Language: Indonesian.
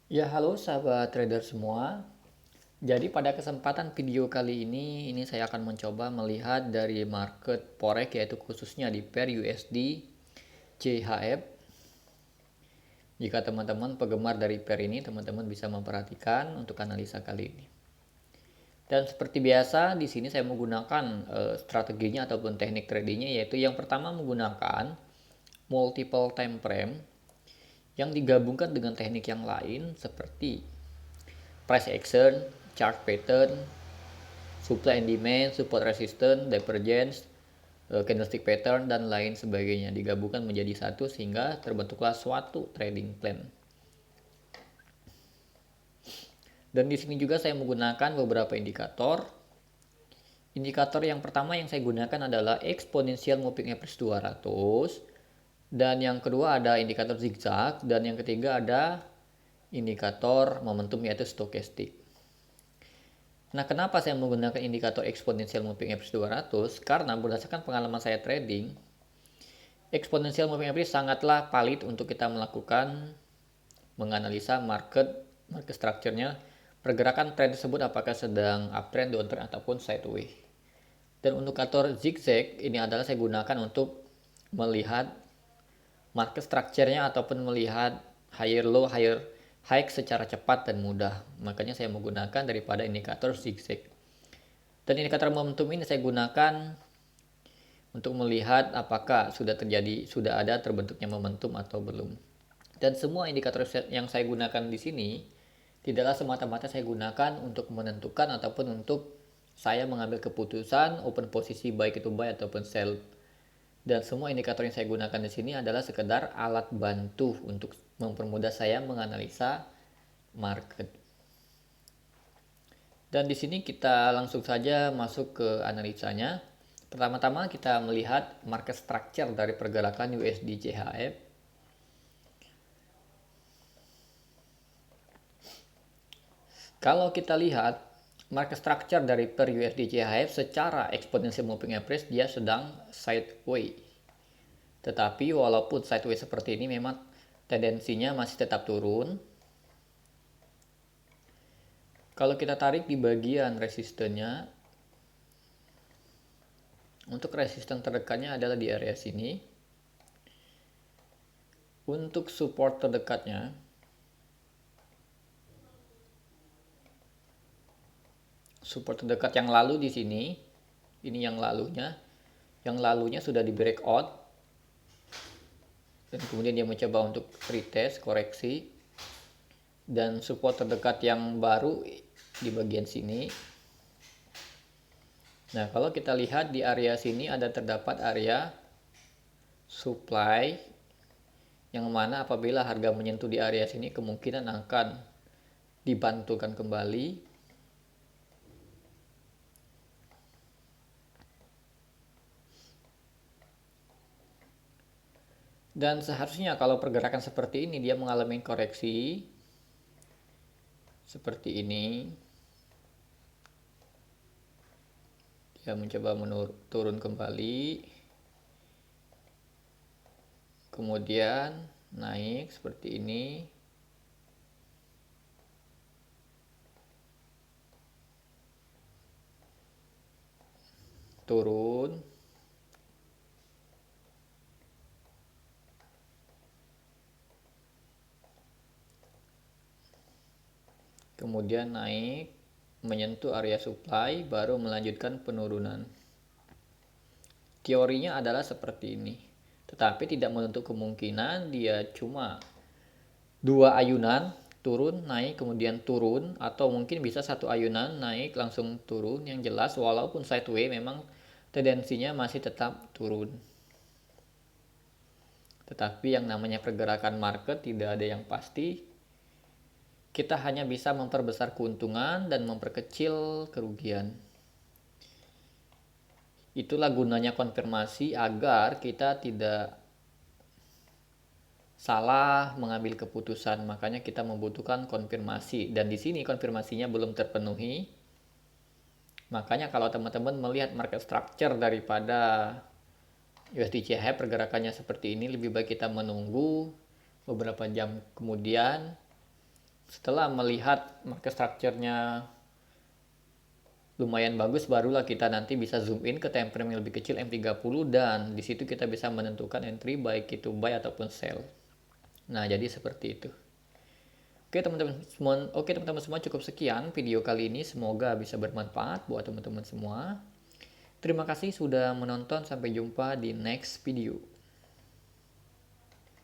Ya, halo sahabat trader semua. Jadi pada kesempatan video kali ini saya akan mencoba melihat dari market forex yaitu khususnya di pair USD CHF. Jika teman-teman penggemar dari pair ini, teman-teman bisa memperhatikan untuk analisa kali ini. Dan seperti biasa, di sini saya menggunakan strateginya ataupun teknik tradingnya, yaitu yang pertama menggunakan multiple time frame yang digabungkan dengan teknik yang lain seperti price action, chart pattern, supply and demand, support resistance, divergence, candlestick pattern, dan lain sebagainya digabungkan menjadi satu sehingga terbentuklah suatu trading plan. Dan di sini juga saya menggunakan beberapa indikator. Indikator yang pertama yang saya gunakan adalah exponential moving average 200, dan yang kedua ada indikator zigzag, dan yang ketiga ada indikator momentum yaitu stokastik. Nah, kenapa saya menggunakan indikator exponential moving average 200? Karena berdasarkan pengalaman saya trading, exponential moving average sangatlah valid untuk kita melakukan menganalisa market structure-nya, pergerakan trend tersebut apakah sedang uptrend, downtrend ataupun sideways. Dan indikator zigzag ini adalah saya gunakan untuk melihat market structure-nya ataupun melihat higher low, higher high secara cepat dan mudah. Makanya saya menggunakan daripada indikator zigzag. Dan indikator momentum ini saya gunakan untuk melihat apakah sudah ada terbentuknya momentum atau belum. Dan semua indikator yang saya gunakan di sini tidaklah semata-mata saya gunakan untuk menentukan ataupun untuk saya mengambil keputusan open posisi baik itu buy ataupun sell. Dan semua indikator yang saya gunakan di sini adalah sekedar alat bantu untuk mempermudah saya menganalisa market. Dan di sini kita langsung saja masuk ke analisanya. Pertama-tama kita melihat market structure dari pergerakan USD CHF. Kalau kita lihat market structure dari per USD CHF secara exponential moving average dia sedang sideways. Tetapi walaupun sideways seperti ini memang tendensinya masih tetap turun. Kalau kita tarik di bagian resistennya, untuk resisten terdekatnya adalah di area sini. Untuk support terdekatnya, support terdekat yang lalu di sini, ini yang lalunya sudah di breakout, dan kemudian dia mencoba untuk retest koreksi, dan support terdekat yang baru di bagian sini. Nah, kalau kita lihat di area sini ada terdapat area supply yang mana apabila harga menyentuh di area sini kemungkinan akan dibantulkan kembali. Dan seharusnya kalau pergerakan seperti ini dia mengalami koreksi seperti ini. Dia mencoba turun kembali. Kemudian naik seperti ini. Turun. Kemudian naik menyentuh area supply baru melanjutkan penurunan. Teorinya adalah seperti ini. Tetapi tidak menutup kemungkinan dia cuma dua ayunan turun naik kemudian turun, atau mungkin bisa satu ayunan naik langsung turun. Yang jelas walaupun sideways memang tendensinya masih tetap turun. Tetapi yang namanya pergerakan market tidak ada yang pasti. Kita hanya bisa memperbesar keuntungan dan memperkecil kerugian. Itulah gunanya konfirmasi agar kita tidak salah mengambil keputusan. Makanya kita membutuhkan konfirmasi, dan di sini konfirmasinya belum terpenuhi. Makanya kalau teman-teman melihat market structure daripada USD CHF pergerakannya seperti ini, lebih baik kita menunggu beberapa jam kemudian Setelah melihat market structure-nya lumayan bagus, barulah kita nanti bisa zoom in ke time frame yang lebih kecil M30, dan di situ kita bisa menentukan entry baik itu buy ataupun sell. Nah, jadi seperti itu. Oke teman-teman semua, cukup sekian video kali ini, semoga bisa bermanfaat buat teman-teman semua. Terima kasih sudah menonton, sampai jumpa di next video.